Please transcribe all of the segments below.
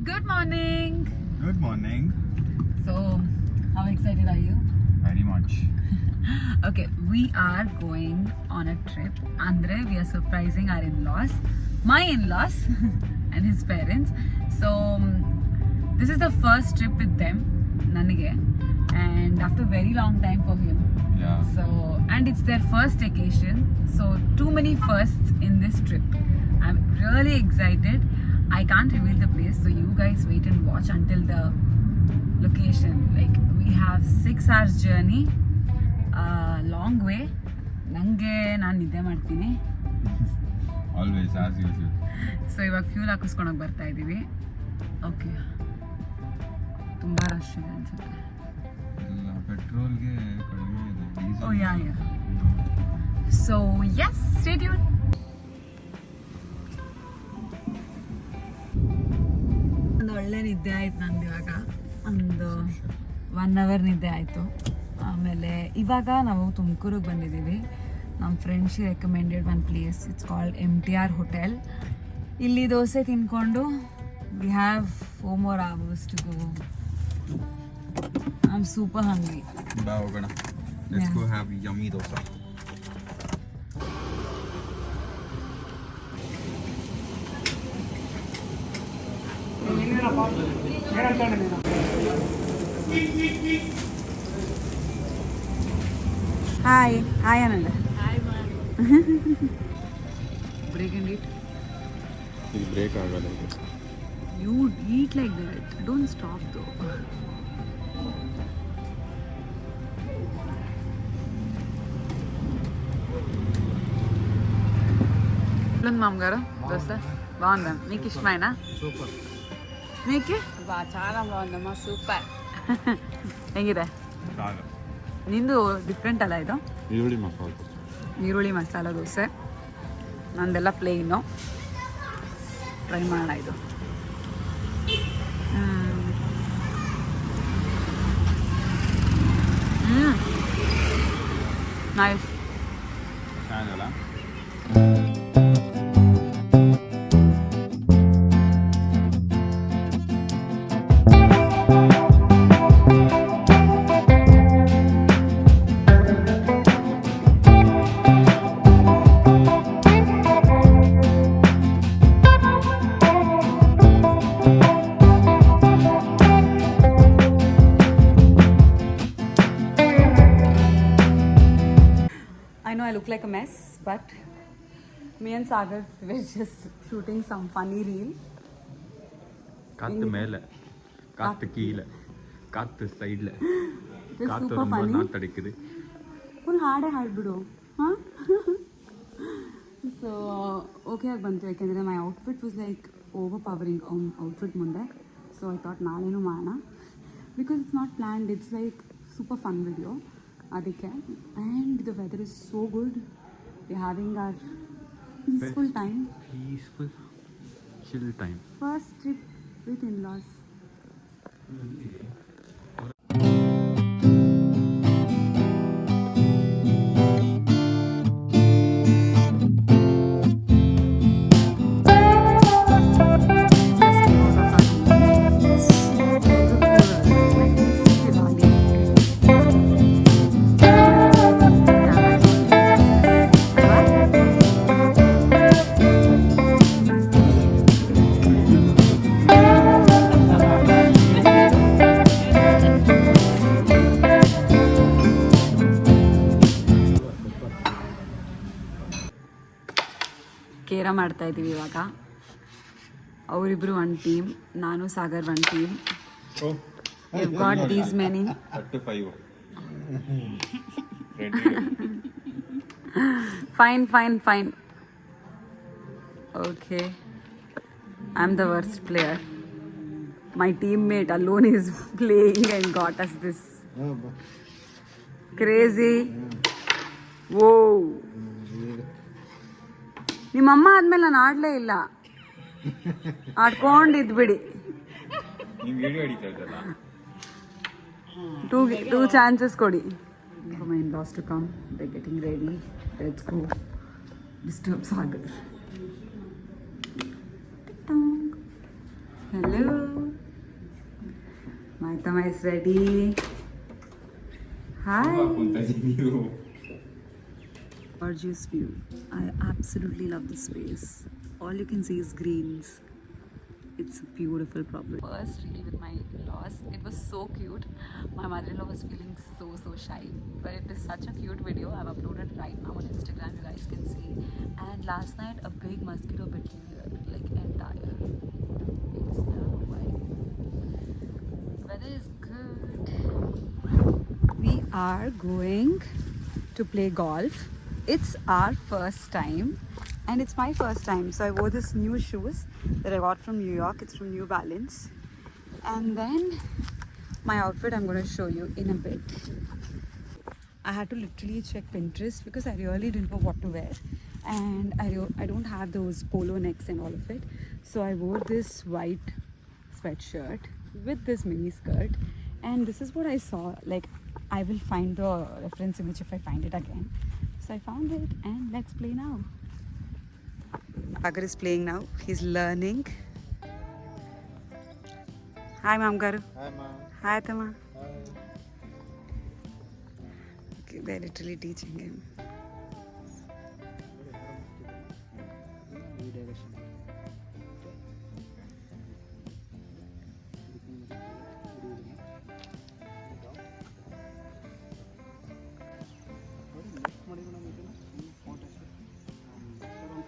Good morning. Good morning. So, how excited are you? Very much. Okay, we are going on a trip. Andre, we are surprising our in-laws, my in-laws and his parents. So, this is the first trip with them, Nanige, and after a very long time for him. Yeah. So, and it's their first vacation. So, too many firsts in this trip. I'm really excited. I can't reveal the place, so you guys wait and watch until the location. Like, we have 6 hours journey, long way. ನನಗೆ ನಾನು ನಿದ್ದೆ ಮಾಡ್ತೀನಿ. Always, as usual. So ಇವಾಗ fuel ಹಾಕಿಸ್ಕೊಳಕ್ಕೆ ಬರ್ತಾ ಇದ್ದೀವಿ. Okay, ತುಂಬ rush ಇದೆ ಅನ್ಸುತ್ತೆ. ಇಲ್ಲ, ಪೆಟ್ರೋಲ್ಗೆ ಕಡಿಮೆ ಇದೆ, diesel. Oh yeah. So yes, stay tune. ಒಂದು ಒಳ್ಳೆ ನಿದ್ದೆ ಆಯ್ತು ನಂದು. ಇವಾಗ ಒಂದು 1 hour ನಿದ್ದೆ ಆಯಿತು. ಆಮೇಲೆ ಇವಾಗ ನಾವು ತುಮಕೂರಿಗೆ ಬಂದಿದ್ದೀವಿ. ನಮ್ಮ friends recommended one place, it's called MTR hotel. ಇಲ್ಲಿ ದೋಸೆ ತಿನ್ಕೊಂಡು we have 4 more hours to go. I am super hungry. ಬಾ ಹೋಗೋಣ. Let's Yeah. go have yummy dosa. Hi Ananda. Break and eat. ಇದು ಬ್ರೇಕ್ ಆಗಲ್ಲ ಇದು. You eat like that. Don't stop though. మామగారు దోశ బాగుందా? మీకు ఇష్టమైనా? సూపర్. మీకు చాలా బాగుందమ్మా, సూపర్. ಹೆಂಗಿದೆ? ನಿಂದು ಡಿಫ್ರೆಂಟ್ ಅಲ್ಲ ಇದು? ಈರುಳ್ಳಿ ಮಸಾಲೆ. ಈರುಳ್ಳಿ ಮಸಾಲ ದೋಸೆ. ನಂದೆಲ್ಲ ಪ್ಲೇನು. ಟ್ರೈ ಮಾಡೋಣ ಇದು. Nice. ಚೆನ್ನಾಗಲ್ಲ? I know I look like a mess, but me and Sagar were just shooting some funny reel. ಕಾತ್ತು ಮೇಲೆ, ಕಾತ್ತು ಕೀழே, ಕಾತ್ತು ಸೈಡ್ಲೆ, It was super funny. ತಡಿಕಿದೆ. ಫುಲ್ ಹಾಡೇ ಹಾಡ್ಬಿಡು. ಹಾಂ. ಸೊ ಓಕೆ ಆಗಿ ಬಂತು, ಯಾಕೆಂದರೆ my outfit was like overpowering outfit ಮುಂದೆ. ಸೊ ಐ ಥಾಟ್ ನಾಳೆನೂ ಮಾಡೋಣ, because it's not planned, it's like super fun video ಅದಕ್ಕೆ. And the weather is so good. We having are peaceful time. Peaceful chill time. First trip with in-laws. ಕೇರ ಮಾಡ್ತಾ ಇದ್ದೀವಿ ಇವಾಗ. ಅವರಿಬ್ಬರು ಒಂದು ಟೀಮ್, ನಾನು ಸಾಗರ್ ಒಂದು team. You've got these many. 35. Fine. Okay. I'm the worst player. My teammate alone is playing and got us this. Crazy. Whoa. ನಿಮ್ಮಮ್ಮ ಆದ್ಮೇಲೆ ನಾನು ಆಡಲೇ ಇಲ್ಲ, ಆಡ್ಕೊಂಡಿದ್ಬಿಡಿ. ನೀವು ವಿಡಿಯೋ ಹಿಡಿತಾ ಇದ್ದಲ್ಲ, ಟೂ ಚಾನ್ಸಸ್ ಕೊಡಿ. For my in-laws to come, they're getting ready. Let's go disturb Sagar. Hello. Atama is ready. Hi. Gorgeous view. I absolutely love this space. All you can see is greens. It's a beautiful property. First reel with my in-laws. It was so cute. My mother-in-law was feeling so shy. But it is such a cute video. I've uploaded right now on Instagram. You guys can see. And last night a big mosquito bit me here. Like entire face. I don't know why. Weather is good. We are going to play golf. It's our first time. And it's my first time, so I wore this new shoes that I got from New York. It's from New Balance. And then my outfit I'm going to show you in a bit. I had to literally check Pinterest because I really didn't know what to wear. And I don't have those polo necks and all of it. So I wore this white sweatshirt with this mini skirt. And this is what I saw. Like, I will find the reference image if I find it again. So I found it and let's play now. Agar is playing now. He's learning. Hi, Mom Garu. Hi, Mom. Hi, Tama. Okay, they're literally teaching him.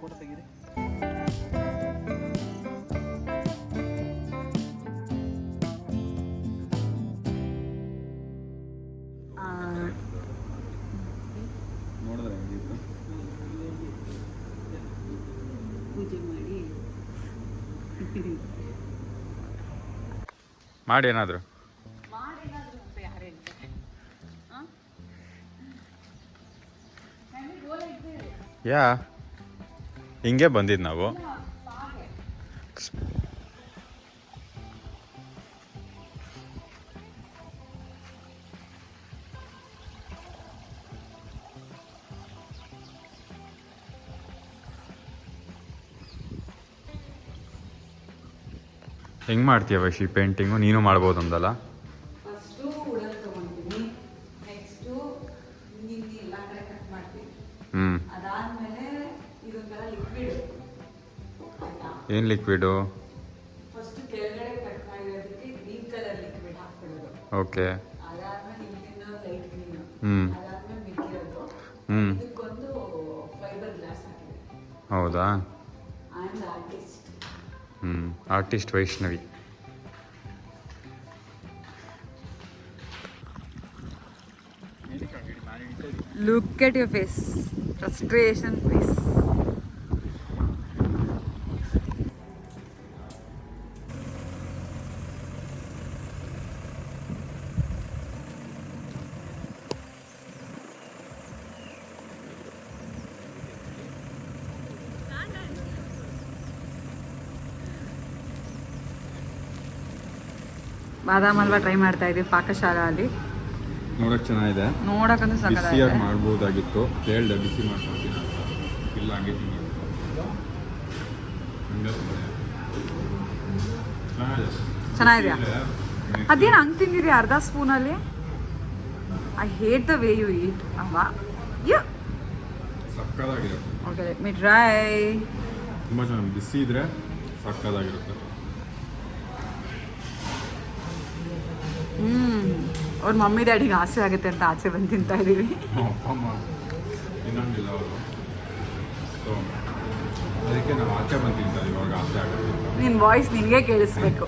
Photo ತೆಗೀರಿ. ನೋಡಿದ್ರೆ ಹೆಂಗಿತ್ತು? ಪೂಜೆ ಮಾಡಿ ಮಾಡಿ ಏನಾದರೂ ಮಾಡೇನಾದ್ರು ಅಂತ ಯಾರು ಹೇಳ್ತಾರೆ? ಯಾ ಹಿಂಗೆ ಬಂದಿದ್ದು ನಾವು. ಹೆಂಗೆ ಮಾಡ್ತೀಯ ವೈಶಿ ಪೇಂಟಿಂಗು? ನೀನು ಮಾಡ್ಬೋದು ಅಂದಲ್ಲ? ಫಸ್ಟು ಉಡಲ್ ತೊಗೊಳ್ತೀನಿ, ನೆಕ್ಸ್ಟು ಹಿಂಗೆ ಎಲ್ಲ ಕಡೆ ಕಟ್ ಮಾಡ್ತೀನಿ. ಅದಾದಮೇಲೆ ಇದೊಂಥರ ಲಿಕ್ವಿಡ್. ಏನು ಲಿಕ್ವಿಡು? ಫಸ್ಟ್ ಕೆಳಗಡೆ ಕಟ್ ಮಾಡಿರೋದಕ್ಕೆ ಗ್ರೀನ್ ಕಲರ್ ಲಿಕ್ವಿಡ್ ಹಾಕ್ಬಿಡೋದು. ಓಕೆ. ಅದಾದ್ಮೇಲೆ ಇಲ್ಲಿಂದ ಲೈಟ್ ಗ್ರೀನ್. ಹ್ಞೂ ಅದಾದ್ಮೇಲೆ ಮಿಕ್ಕಿರೋದು. ಹ್ಞೂ ಇದಕ್ಕೊಂದು ಫೈಬರ್ ಗ್ಲಾಸ್ ಹಾಕಿದೆ. ಹೌದಾ? I am the artist. Artist Vaishnavi. Look at your face. Frustration face. Badam halwa try ಮಾಡ್ತಾ ಇದ್ದೀವಿ ಪಾಕಶಾಲಾ ಅಲ್ಲಿ. ನೋಡೋಕೆ ಚೆನ್ನಾಗಿದೆ. ನೋಡಕ್ಕಂತೂ ಬಿಸಿಯಾಗಿ ಸಕ್ಕತ್ತಾಗಿದೆ. ಮಾಡ್ಬೋದಾಗಿತ್ತು. ಹೇಳ್ದೆ ಬಿಸಿ ಮಾಡ್ಕೊಡ್ತೀನಿ ಅಂತ. ಇಲ್ಲ ಹಂಗೆ ತಿನ್ನೋದು. ಚೆನ್ನಾಗಿದೆಯಾ? ಅದೇನು ಹಂಗೆ ತಿಂದಿದ್ಯಾ ಅರ್ಧ ಸ್ಪೂನಲ್ಲಿ? I hate the way you eat. ಅವಾ ಯು ಸಕ್ಕದಾಗಿರುತ್ತೆ. Okay, let me try. ತುಂಬ ಚೆನ್ನಾಗಿ ಬಿಸಿ ಇದ್ರೆ ಸಕ್ಕದಾಗಿರುತ್ತೆ. ಅವ್ರ ಮಮ್ಮಿ ಡ್ಯಾಡಿಗೆ ಆಸೆ ಆಗುತ್ತೆ ಅಂತ ಆಚೆ ಬಂದು ತಿಂತಾ ಇದ್ದೀವಿ. ಅಪ್ಪ ಅಮ್ಮ ತಿನ್ನಂಗಿಲ್ಲ ಅವರು. ಸೊ ಅದಕ್ಕೆ ನಾವು ಆಚೆ ಬಂದು ತಿಂತಾರೆ ಇವಾಗ ಆಸೆ ಆಗುತ್ತೆ. ನಿನ್ನ ವಾಯ್ಸ್ ನಿನಗೆ ಕೇಳಿಸ್ಬೇಕು.